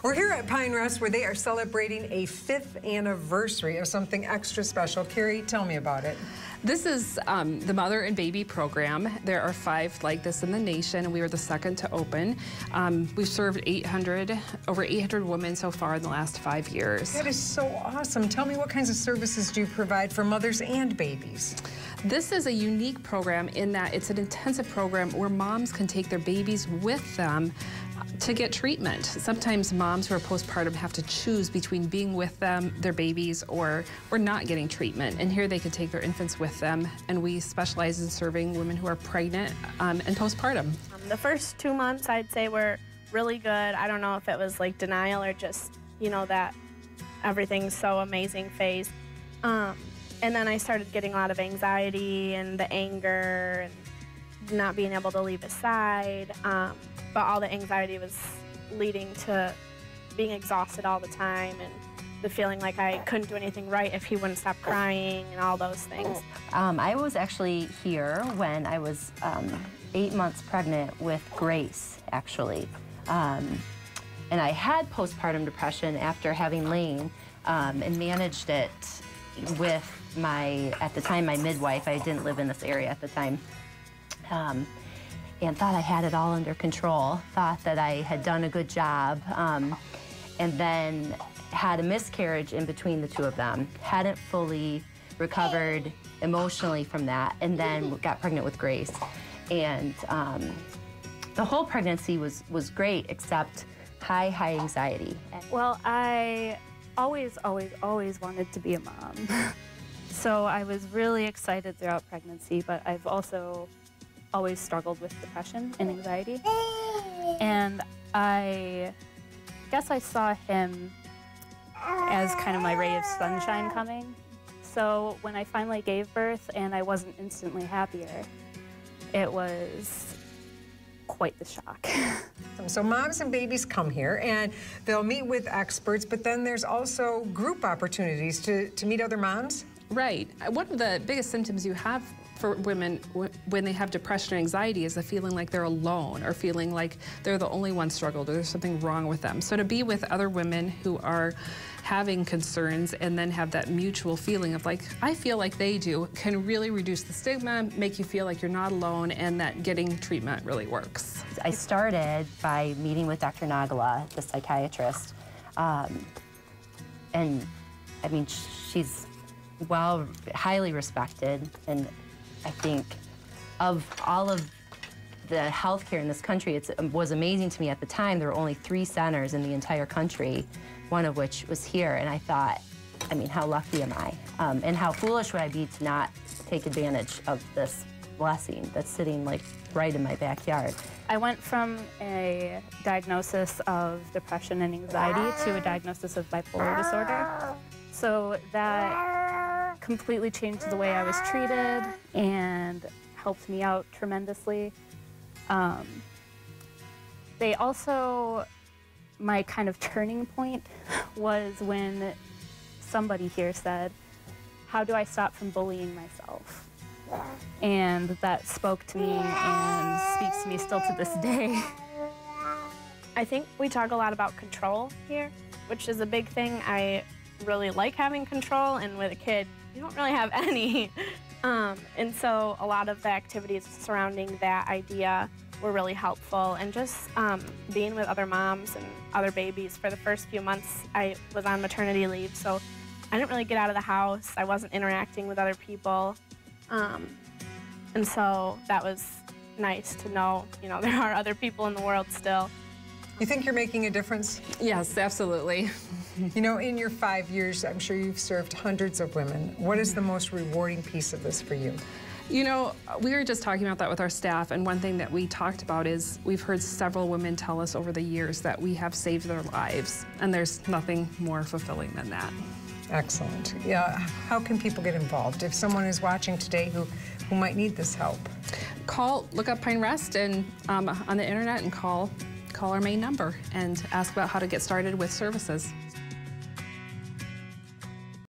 We're here at Pine Rest where they are celebrating a 5th anniversary of something extra special. Carrie, tell me about it. This is the Mother and Baby program. There are 5 like this in the nation, and we were the second to open. We've served over 800 women so far in the last 5 years. That is so awesome. Tell me, what kinds of services do you provide for mothers and babies? This is a unique program in that it's an intensive program where moms can take their babies with them to get treatment. Sometimes moms who are postpartum have to choose between being with them, their babies, or not getting treatment. And here they can take their infants with them, and we specialize in serving women who are pregnant and postpartum. The first 2 months, I'd say, were really good. I don't know if it was like denial or just, that everything's so amazing phase. And then I started getting a lot of anxiety and the anger and not being able to leave his side. But all the anxiety was leading to being exhausted all the time and the feeling like I couldn't do anything right if he wouldn't stop crying and all those things. I was actually here when I was 8 months pregnant with Grace, actually. And I had postpartum depression after having Lane and managed it with at the time, my midwife. I didn't live in this area at the time. And thought I had it all under control, thought that I had done a good job, and then had a miscarriage in between the two of them. Hadn't fully recovered emotionally from that, and then got pregnant with Grace. And the whole pregnancy was great, except high anxiety. Well, I always wanted to be a mom. So I was really excited throughout pregnancy, but I've also always struggled with depression and anxiety. And I guess I saw him as kind of my ray of sunshine coming. So when I finally gave birth and I wasn't instantly happier, it was quite the shock. So moms and babies come here and they'll meet with experts, but then there's also group opportunities to meet other moms? Right. One of the biggest symptoms you have for women when they have depression or anxiety is the feeling like they're alone, or feeling like they're the only one struggled, or there's something wrong with them. So to be with other women who are having concerns and then have that mutual feeling of like, I feel like they do, can really reduce the stigma, make you feel like you're not alone, and that getting treatment really works. I started by meeting with Dr. Nagala, the psychiatrist. And I mean, she's highly respected, and I think of all of the healthcare in this country, it was amazing to me at the time. There were only 3 centers in the entire country, one of which was here, and I thought, I mean, how lucky am I? And how foolish would I be to not take advantage of this blessing that's sitting like right in my backyard. I went from a diagnosis of depression and anxiety to a diagnosis of bipolar disorder. So that completely changed the way I was treated and helped me out tremendously. They also, my kind of turning point was when somebody here said, how do I stop from bullying myself? And that spoke to me and speaks to me still to this day. I think we talk a lot about control here, which is a big thing. I really like having control, and with a kid, you don't really have any. And so a lot of the activities surrounding that idea were really helpful, and just being with other moms and other babies. For the first few months, I was on maternity leave, so I didn't really get out of the house. I wasn't interacting with other people. And so that was nice to know, there are other people in the world still. You think you're making a difference? Yes, absolutely. In your 5 years, I'm sure you've served hundreds of women. What is the most rewarding piece of this for you? We were just talking about that with our staff, and one thing that we talked about is we've heard several women tell us over the years that we have saved their lives, and there's nothing more fulfilling than that. Excellent. Yeah, how can people get involved if someone is watching today who might need this help? Look up Pine Rest and on the internet and call our main number and ask about how to get started with services.